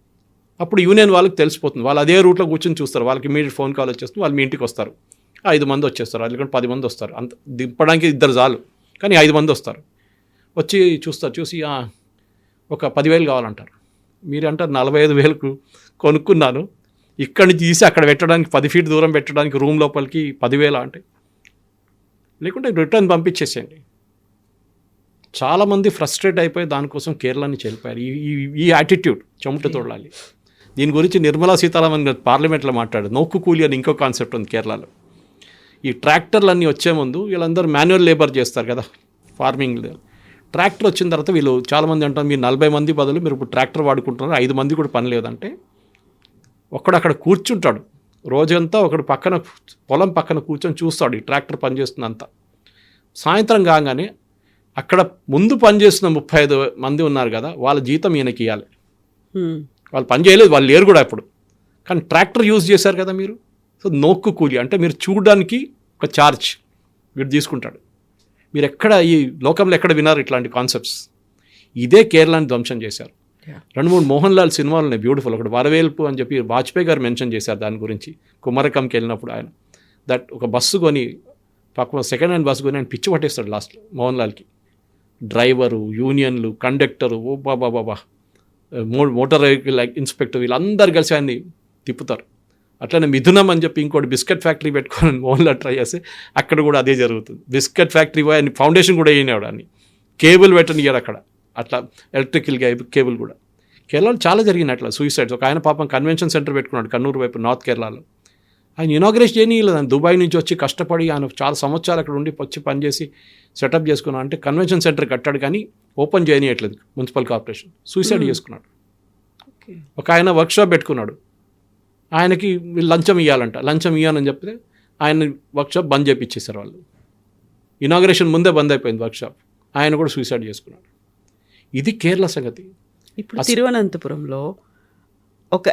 అప్పుడు యూనియన్ వాళ్ళకి తెలిసిపోతుంది, వాళ్ళు అదే రూట్లో కూర్చొని చూస్తారు. వాళ్ళకి ఇమీడియట్ ఫోన్ కాల్ వచ్చేస్తుంది, వాళ్ళు మీ ఇంటికి వస్తారు. 5 మంది వచ్చేస్తారు, లేకుంటే 10 మంది వస్తారు. అంత దింపడానికి 2 చాలు, కానీ 5 మంది వస్తారు. వచ్చి చూస్తారు, చూసి ఒక 10,000 కావాలంటారు. మీరు అంటారు 45,000కు కొనుక్కున్నాను, ఇక్కడి నుంచి తీసి అక్కడ పెట్టడానికి 10 ఫీట్ దూరం పెట్టడానికి రూమ్ లోపలికి 10,000 అంటే, లేకుంటే రిటర్న్ పంపించేసేయండి. చాలామంది ఫ్రస్ట్రేట్ అయిపోయి దానికోసం కేరళ నుంచి వెళ్ళిపోయారు. ఈ యాటిట్యూడ్ చెమట తోడాలి. దీని గురించి నిర్మలా సీతారామన్ గారు పార్లమెంట్లో మాట్లాడారు. నోక్కు కూలి అని ఇంకో కాన్సెప్ట్ ఉంది కేరళలో. ఈ ట్రాక్టర్లన్నీ వచ్చే ముందు వీళ్ళందరూ మాన్యువల్ లేబర్ చేస్తారు కదా ఫార్మింగ్. ట్రాక్టర్ వచ్చిన తర్వాత వీళ్ళు చాలామంది అంటారు, మీరు 40 మంది బదులు మీరు ఇప్పుడు ట్రాక్టర్ వాడుకుంటున్నారు, 5 మంది కూడా పని లేదంటే ఒకడు అక్కడ కూర్చుంటాడు రోజంతా, ఒకడు పక్కన పొలం పక్కన కూర్చొని చూస్తాడు ఈ ట్రాక్టర్ పనిచేస్తుందంతా. సాయంత్రం కాగానే అక్కడ ముందు పనిచేస్తున్న 35 మంది ఉన్నారు కదా, వాళ్ళ జీతం ఈయనకి ఇవ్వాలి. వాళ్ళు పని చేయలేదు, వాళ్ళు లేరు కూడా ఇప్పుడు, కానీ ట్రాక్టర్ యూజ్ చేశారు కదా మీరు. సో నోక్కు కూలి అంటే మీరు చూడడానికి ఒక ఛార్జ్ వీడు తీసుకుంటాడు. మీరు ఎక్కడ ఈ లోకంలో ఎక్కడ విన్నారు ఇట్లాంటి కాన్సెప్ట్స్? ఇదే కేరళని ధ్వంసం చేశారు. 2-3 మోహన్ లాల్ సినిమాలు ఉన్నాయి బ్యూటిఫుల్. ఒకటి వరవేల్పు అని చెప్పి వాజ్పేయి గారు మెన్షన్ చేశారు దాని గురించి. కుమరకంకి వెళ్ళినప్పుడు ఆయన ఒక బస్సు కొని, పక్క సెకండ్ హ్యాండ్ బస్సు కొని ఆయన పిచ్చి పట్టేస్తాడు లాస్ట్లో మోహన్ లాల్కి. డ్రైవరు, యూనియన్లు, కండక్టరు, ఓ బాబా మోటార్ వెహికల్ ఇన్స్పెక్టర్ వీళ్ళందరూ కలిసి ఆయన్ని తిప్పుతారు. అట్లనే మిథునం అని చెప్పి ఇంకోటి బిస్కెట్ ఫ్యాక్టరీ పెట్టుకొని ఓన్లో ట్రై చేస్తే అక్కడ కూడా అదే జరుగుతుంది. బిస్కెట్ ఫ్యాక్టరీ అని ఫౌండేషన్ కూడా వేయనివాడు అని, కేబుల్ పెట్టనియాడు అక్కడ, అట్లా ఎలక్ట్రికల్ కేబుల్ కూడా. కేరళలో చాలా జరిగినాయి అట్లా సూసైడ్స్. ఒక ఆయన పాపం కన్వెన్షన్ సెంటర్ పెట్టుకున్నాడు కన్నూరు వైపు, నార్త్ కేరళలో. ఆయన ఇనాగ్రేషన్ చేయలేదు, ఆయన దుబాయ్ నుంచి వచ్చి కష్టపడి ఆయన చాలా సంవత్సరాలు అక్కడ ఉండి వచ్చి పనిచేసి సెటప్ చేసుకున్నాడు. అంటే కన్వెన్షన్ సెంటర్ కట్టాడు కానీ ఓపెన్ చేయనియట్లేదు మున్సిపల్ కార్పొరేషన్, సూసైడ్ చేసుకున్నాడు. ఒక ఆయన వర్క్షాప్ పెట్టుకున్నాడు, ఆయనకి లంచం ఇవ్వాలంట, లంచం ఇవ్వాలని చెప్తే ఆయన వర్క్షాప్ బంద్ చేయించేశారు వాళ్ళు. ఇనాగ్రేషన్ ముందే బంద్ అయిపోయింది వర్క్షాప్, ఆయన కూడా సూసైడ్ చేసుకున్నాడు. ఇది కేరళ సంగతి. ఇప్పుడు తిరువనంతపురంలో ఒక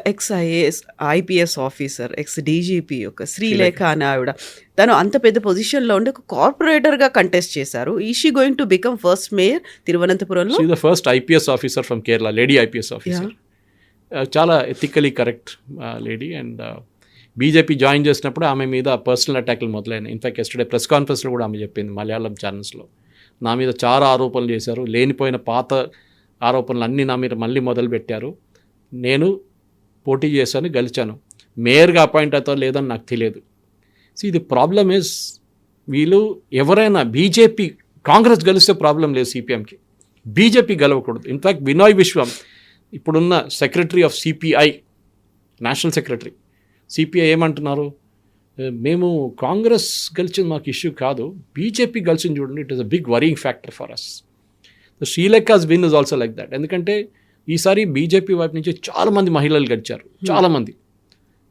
ఐపీఎస్ ఆఫీసర్, డీజీపీ, ఒక శ్రీలేఖ అనే ఆవిడ, తను అంత పెద్ద పొజిషన్లో ఉండి ఒక కార్పొరేటర్గా కంటెస్ట్ చేశారు. ఈ she going to become first mayor తిరువనంతపురంలో? The first IPS officer from Kerala, lady IPS officer. చాలా ethically correct lady. And BJP join చేసినప్పుడు ఆమె మీద పర్సనల్ అటాక్లు మొదలైనాయి. ఇన్ఫాక్ట్ ఎస్టర్డే ప్రెస్ కాన్ఫరెన్స్లో కూడా ఆమె చెప్పింది మలయాళం ఛానల్స్లో, నా మీద చాలా ఆరోపణలు చేశారు, లేనిపోయిన పాత ఆరోపణలు అన్నీ నా మీద మళ్ళీ మొదలుపెట్టారు, నేను పోటీ చేశాను, గెలిచాను, మేయర్గా అపాయింట్ అవుతారో లేదని నాకు తెలియదు. సో ఇది ప్రాబ్లమ్ ఇస్, వీళ్ళు ఎవరైనా బీజేపీ కాంగ్రెస్ గెలిస్తే ప్రాబ్లం లేదు సిపిఎంకి, బీజేపీ గెలవకూడదు. ఇన్ఫ్యాక్ట్ వినోయ్ విశ్వం ఇప్పుడున్న secretary of CPI, national secretary CPI ఏమంటున్నారు, మేము కాంగ్రెస్ గెలిచింది మాకు ఇష్యూ కాదు, బీజేపీ గెలిచింది చూడండి, it is a big worrying factor for us. So Sreelekha's win is also like that. ఎందుకంటే ఈసారి బీజేపీ వైపు నుంచి చాలామంది మహిళలు గెలిచారు, చాలామంది.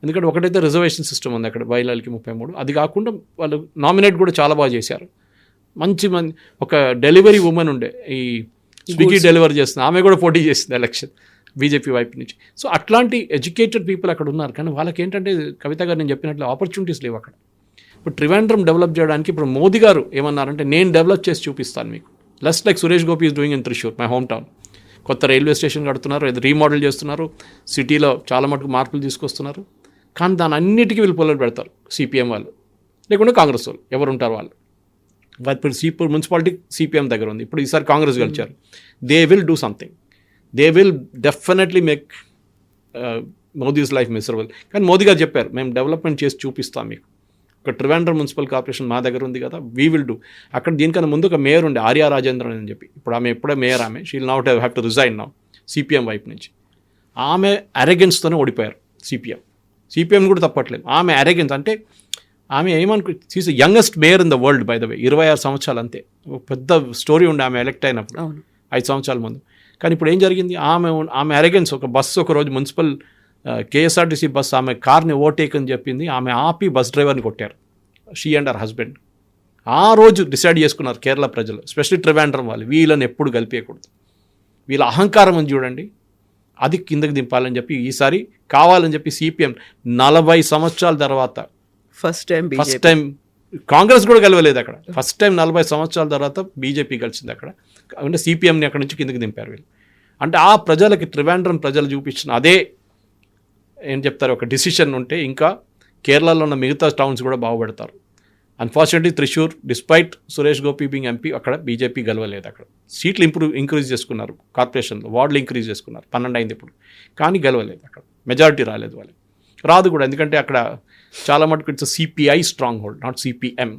ఎందుకంటే ఒకటైతే రిజర్వేషన్ సిస్టమ్ ఉంది అక్కడ మహిళలకి 33, అది కాకుండా వాళ్ళు నామినేట్ కూడా చాలా బాగా చేశారు. మంచి ఒక డెలివరీ ఉమెన్ ఉండే, ఈ స్విగ్గీ డెలివరీ చేస్తుంది, ఆమె కూడా పోటీ చేసింది ఎలక్షన్ బీజేపీ వైపు నుంచి. సో అట్లాంటి ఎడ్యుకేటెడ్ పీపుల్ అక్కడ ఉన్నారు. కానీ వాళ్ళకి ఏంటంటే కవిత గారు నేను చెప్పినట్లు ఆపర్చునిటీస్ లేవు అక్కడ. ఇప్పుడు ట్రివాండ్రం డెవలప్ చేయడానికి ఇప్పుడు మోదీ గారు ఏమన్నారంటే, నేను డెవలప్ చేసి చూపిస్తాను మీకు, less like Suresh Gopi is doing in Thrissur, my home town. కొత్త రైల్వే స్టేషన్ కడుతున్నారు, అది రీమోడల్ చేస్తున్నారు, సిటీలో చాలా మటుకు మార్పులు తీసుకొస్తున్నారు. కానీ దాని అన్నిటికీ వీళ్ళు పొల్లలు పెడతారు సిపిఎం వాళ్ళు, లేకుంటే కాంగ్రెస్ వాళ్ళు, ఎవరు ఉంటారు వాళ్ళు. ఇప్పుడు మున్సిపాలిటీ సిపిఎం దగ్గర ఉంది, ఇప్పుడు ఈసారి కాంగ్రెస్ గెలిచారు. They will do something, they will definitely make Modi's life miserable. కానీ మోదీ గారు చెప్పారు, మేము డెవలప్మెంట్ చేసి చూపిస్తాం మీకు. ఒక ట్రివాండ్రం మున్సిపల్ కార్పొరేషన్ మా దగ్గర ఉంది కదా, వీ విల్ డూ. అక్కడ దీనికన్నా ముందు ఒక మేయర్ ఉండే, ఆర్యా రాజేంద్రన్ అని చెప్పి, ఇప్పుడు ఆమె ఎప్పుడే మేయర్, ఆమె she'll not have to resign now CPM వైపు నుంచి. ఆమె అరెగెన్స్తోనే ఓడిపోయారు సిపిఎం కూడా తప్పట్లేదు. ఆమె అరెగెన్స్ అంటే ఆమె she's the youngest mayor in the world by the way, 26 సంవత్సరాలు అంతే. పెద్ద స్టోరీ ఉండే ఆమె ఎలక్ట్ అయినప్పుడు 5 సంవత్సరాల ముందు. కానీ ఇప్పుడు ఏం జరిగింది, ఆమె అరెగెన్స్, ఒక బస్సు ఒకరోజు మున్సిపల్ కేఎస్ఆర్టీసీ బస్సు ఆమె కార్ని ఓవర్టేక్ అని చెప్పింది, ఆమె ఆపి బస్ డ్రైవర్ని కొట్టారు, షీ అండ్ హర్ హస్బెండ్. ఆ రోజు డిసైడ్ చేసుకున్నారు కేరళ ప్రజలు, ఎస్పెషల్లీ ట్రివాండ్రం వాళ్ళు, వీళ్ళని ఎప్పుడు కలిపేయకూడదు, వీళ్ళ అహంకారం అని చూడండి, అది కిందకి దింపాలని చెప్పి ఈసారి కావాలని చెప్పి సిపిఎం 40 సంవత్సరాల తర్వాత ఫస్ట్ టైం కాంగ్రెస్ కూడా గెలవలేదు అక్కడ, ఫస్ట్ టైం 40 సంవత్సరాల తర్వాత బీజేపీ గెలిచింది అక్కడ. అంటే సిపిఎంని అక్కడ నుంచి కిందకి దింపారు వీళ్ళు. అంటే ఆ ప్రజలకి, ట్రివాండ్రం ప్రజలు చూపించిన అదే ఏం చెప్తారు, ఒక డిసిషన్ ఉంటే ఇంకా కేరళలో ఉన్న మిగతా టౌన్స్ కూడా బాగుపడతారు. Unfortunately Thrissur, despite Suresh Gopi being MP, అక్కడ బీజేపీ గెలవలేదు. అక్కడ సీట్లు ఇంక్రీజ్ చేసుకున్నారు, కార్పొరేషన్లో వార్డులు ఇంక్రీజ్ చేసుకున్నారు, 12 అయింది ఇప్పుడు, కానీ గెలవలేదు అక్కడ, మెజారిటీ రాలేదు వాళ్ళకి, రాదు కూడా. ఎందుకంటే అక్కడ చాలా మటుకు it's CPI strong hold, not CPM.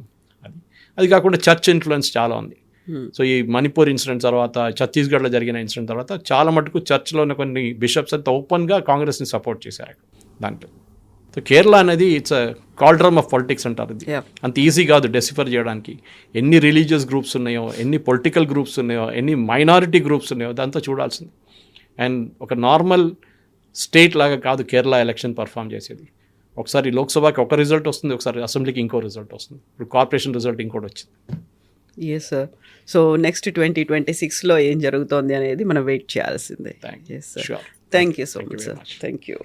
అది కాకుండా చర్చ్ ఇన్ఫ్లుయెన్స్ చాలా ఉంది. సో ఈ మణిపూర్ ఇన్సిడెంట్ తర్వాత, ఛత్తీస్గఢ్లో జరిగిన ఇన్సిడెంట్ తర్వాత చాలా మటుకు చర్చ్లో ఉన్న కొన్ని బిషప్స్ అంతా ఓపెన్గా కాంగ్రెస్ని సపోర్ట్ చేశారు దాంట్లో. సో కేరళ అనేది ఇట్స్ అ కాల్డ్రమ్ ఆఫ్ పాలిటిక్స్ అంటారు. ఇది అంత ఈజీ కాదు డెసిఫర్ చేయడానికి. ఎన్ని రిలీజియస్ గ్రూప్స్ ఉన్నాయో, ఎన్ని పొలిటికల్ గ్రూప్స్ ఉన్నాయో, ఎన్ని మైనారిటీ గ్రూప్స్ ఉన్నాయో, దాంతో చూడాల్సింది. అండ్ ఒక నార్మల్ స్టేట్ లాగా కాదు కేరళ ఎలక్షన్ పర్ఫామ్ చేసేది. ఒకసారి లోక్సభకి ఒక రిజల్ట్ వస్తుంది, ఒకసారి అసెంబ్లీకి ఇంకో రిజల్ట్ వస్తుంది, ఇప్పుడు కార్పొరేషన్ రిజల్ట్ ఇంకోటి వచ్చింది. Yes sir. సో నెక్స్ట్ 2026లో ఏం జరుగుతోంది అనేది మనం వెయిట్ చేయాల్సిందే. Thank you so much sir. Thank you.